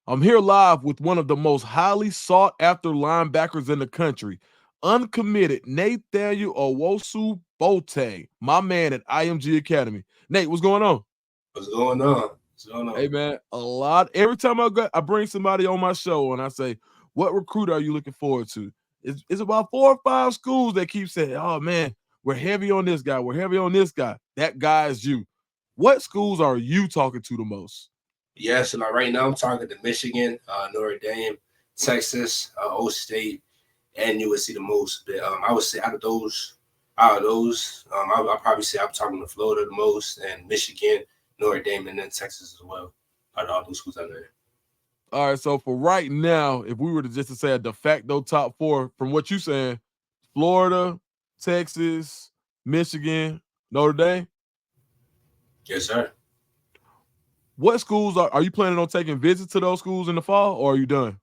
I'm here live with one of the most highly sought after linebackers in the country, uncommitted Nathanial Owusu-Boateng, my man at IMG Academy. Nate, what's going on? What's going on? What's going Hey on? man, every time I bring somebody on my show and I say, what recruit are you looking forward to? It's about 4 or 5 schools that keep saying, oh man, we're heavy on this guy, we're heavy on this guy. That guy is you. What schools are you talking to the most? Yeah, so like right now I'm talking to Michigan, Notre Dame, Texas, Old State, and USC the most. But I would say I'll probably say I'm talking to Florida the most, and Michigan, Notre Dame, and then Texas as well. Out of all those schools out there. All right, so for right now, if we were to just to say a de facto top four, from what you're saying, Florida, Texas, Michigan, Notre Dame. Yes, sir. What schools are you planning on taking visits to those schools in the fall, or are you done?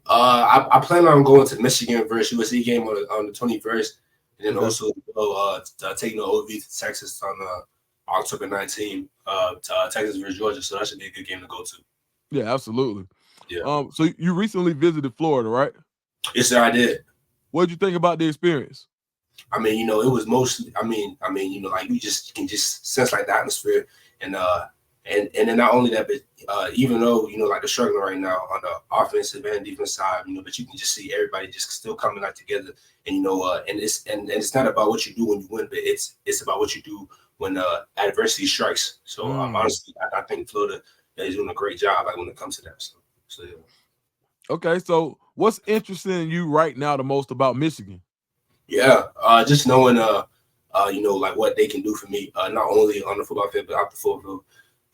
I plan on going to the Michigan versus USC game on the 21st, and then Okay. also taking the OV to Texas on October 19th to Texas versus Georgia. So that should be a good game to go to. Yeah, absolutely. Yeah. So you recently visited Florida, right? Yes, sir, I did. What did you think about the experience? I mean, it was mostly. Like you can just sense like the atmosphere, and and then not only that, but even though like they're struggling right now on the offensive and defense side, but you can just see everybody just still coming out together, and and it's not about what you do when you win, but it's about what you do when adversity strikes. So Mm. honestly, I think Florida is doing a great job like when it comes to that. So yeah. Okay, so what's interesting you right now the most about Michigan? Yeah, just knowing, like what they can do for me, not only on the football field but off the football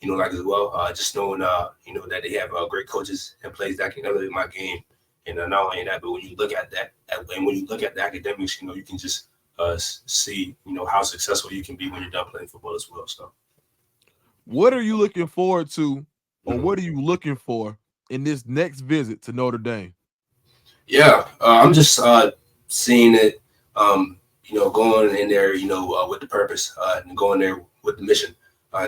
field, like as well. Just knowing, that they have great coaches and plays that can elevate my game, and not only that, but when you look at that, and when you look at the academics, you can just see, how successful you can be when you're done playing football as well. So, What are you looking forward to, or mhm. what are you looking for in this next visit to Notre Dame? Yeah, I'm just seeing it, going in there, with the purpose, and going there with the mission.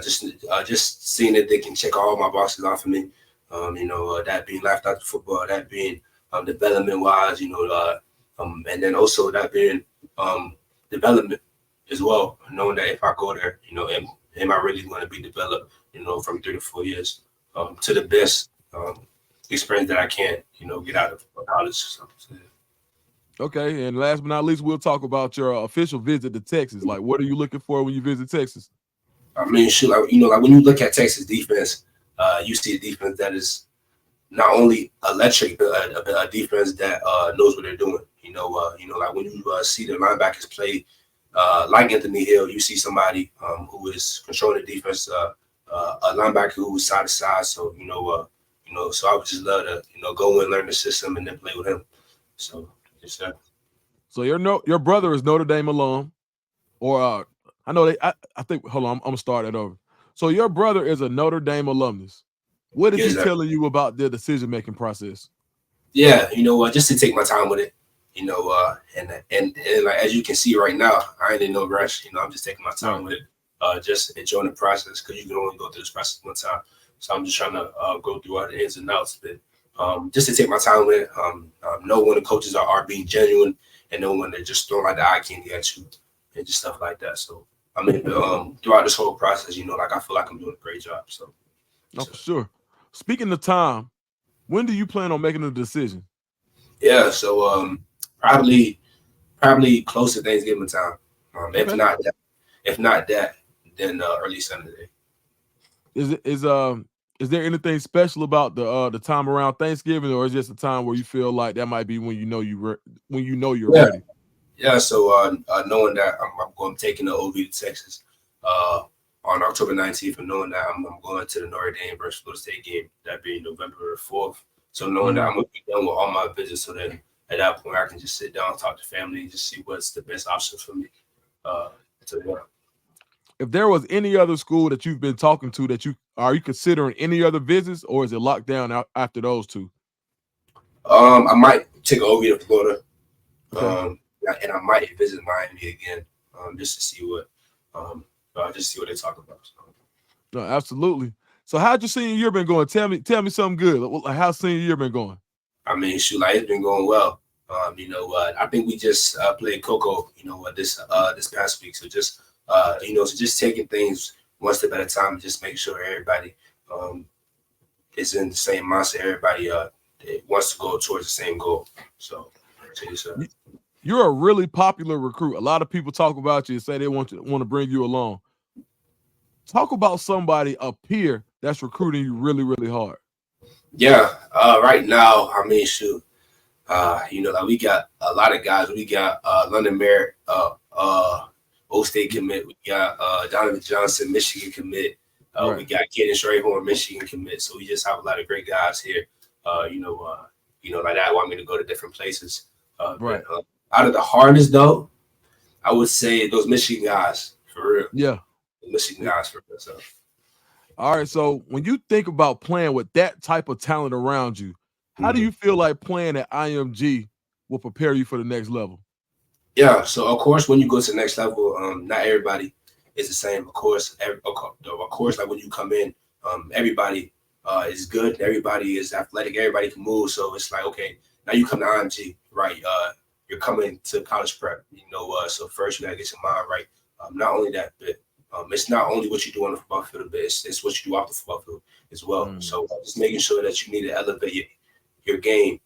Just seeing that they can check all my boxes off of me. That being left out to football, that being development wise, and then also that being development as well. Knowing that if I go there, am I really going to be developed, from 3 to 4 years to the best experience that I can, get out of college. So, yeah. Okay, and last but not least, we'll talk about your official visit to Texas. Like, what are you looking for when you visit Texas? I mean, shoot, like when you look at Texas defense, you see a defense that is not only electric, but a defense that knows what they're doing. Like when you see the linebackers play, like Anthony Hill, you see somebody who is controlling the defense, a linebacker who is side to side. So so I would just love to go and learn the system and then play with him. So yes, sir. So your brother is Notre Dame alum, or I know I think. Hold on, I'm gonna start that over. So your brother is a Notre Dame alumnus. What is he Yes, sir. telling you about their decision making process? Yeah, just to take my time with it, and like as you can see right now, I ain't in no rush. I'm just taking my time Right. with it, just enjoying the process because you can only go through this process one time. So I'm just trying to go through all the ins and outs, but just to take my time with it. Know when the coaches are being genuine, and know when they're just throwing like the eye candy at you and just stuff like that. So I mean, throughout this whole process, like I feel like I'm doing a great job. So, No, so for sure. Speaking of time, when do you plan on making a decision? yeah, so probably close to Thanksgiving time. If Okay. not that, then early Sunday. Is it is there anything special about the time around Thanksgiving, or is it just a time where you feel like that might be when you know when you know you're Yeah, ready? yeah. So knowing that I'm taking the OV to Texas on October 19th, and knowing that I'm going to the Notre Dame versus Florida State game, that being November 4th. So knowing that Mhm. I'm going to be done with all my visits, so then at that point I can just sit down, talk to family, and just see what's the best option for me. Uh, to yeah. If there was any other school that you've been talking to that you considering any other visits, or is it locked down after those two? I might take an OV to Florida. Okay. And I might visit Miami again, just to see what, just see what they talk about. So, No, absolutely. So how'd your senior year been going? Tell me something good. Like, how's senior year been going? I mean, shoot, like it's been going well. I think we just played Coco, this past week. So just so just taking things one step at a time, and just make sure everybody is in the same mindset. Everybody wants to go towards the same goal. So you're a really popular recruit. A lot of people talk about you and say they want to bring you along. Talk about somebody, a peer that's recruiting you really, really hard. Yeah, right now, I mean, shoot, like we got a lot of guys. We got London Merritt, Old State commit. We got Donovan Johnson, Michigan commit. Right. We got Kaden Strayhorn, Michigan commit. So we just have a lot of great guys here. Like that want me to go to different places. Right. But, out of the hardest though, I would say those Michigan guys for real. Yeah. Michigan guys for real. So. All right. So when you think about playing with that type of talent around you, how do you feel like playing at IMG will prepare you for the next level? Yeah. So of course, when you go to the next level, not everybody is the same. Of course, like when you come in, everybody is good. Everybody is athletic. Everybody can move. So it's like, okay, now you come to IMG, right? You're coming to college prep, so first you gotta get your mind right. Not only that, but it's not only what you do on the football field, but it's what you do off the football field as well. So just making sure that you need to elevate your game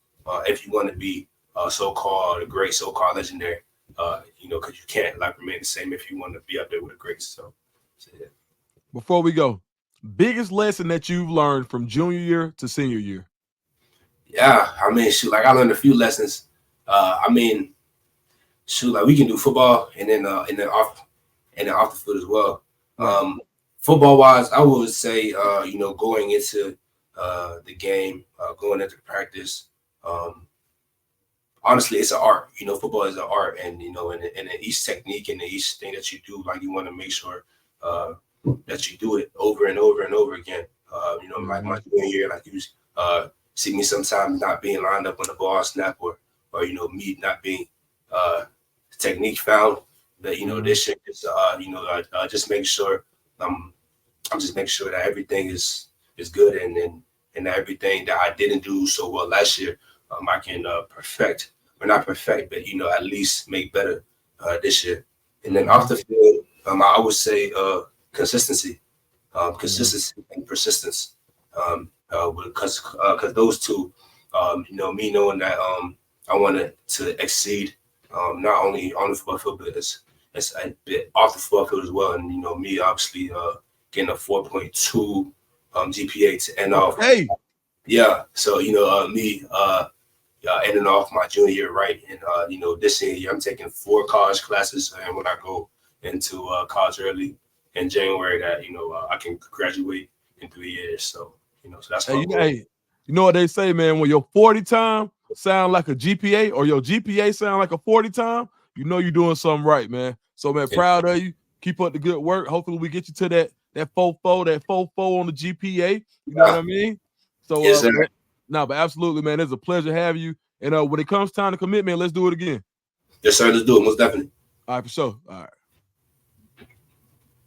if you want to be so-called a great, so-called legendary, because you can't remain the same if you want to be up there with the greats. So yeah. Before we go, biggest lesson that you've learned from junior year to senior year? Yeah, I mean, shoot, I learned a few lessons. We can do football and then off the field as well. Football wise, I would say going into the game, going into practice. Honestly, it's an art. Football is an art, and and each technique and each thing that you do, you want to make sure that you do it over and over and over again. Like my junior year, you see me sometimes not being lined up on the ball snap or me not being technique found. But this year is just make sure I'm just making sure that everything is good and everything that I didn't do so well last year, I can perfect, or not perfect, but at least make better this year. And then off the field, I would say consistency and persistence. Because those two, me knowing that I wanted to exceed not only on the football field, but it's a bit off the football field as well. And me obviously getting a 4.2 GPA to end off. Hey, yeah. So me ending off my junior year right, and this year I'm taking 4 college classes, and when I go into college early in January, that I can graduate in 3 years. So. So that's you know what they say, man. When your 40 time sound like a GPA or your GPA sound like a 40 time, you're doing something right, man. So, man, proud of you. Keep up the good work. Hopefully, we get you to that 4.4 on the GPA. You know what I mean? So, but absolutely, man. It's a pleasure having you. And when it comes time to commit, man, let's do it again. Yes, sir. Let's do it. Most definitely. All right, for sure. All right.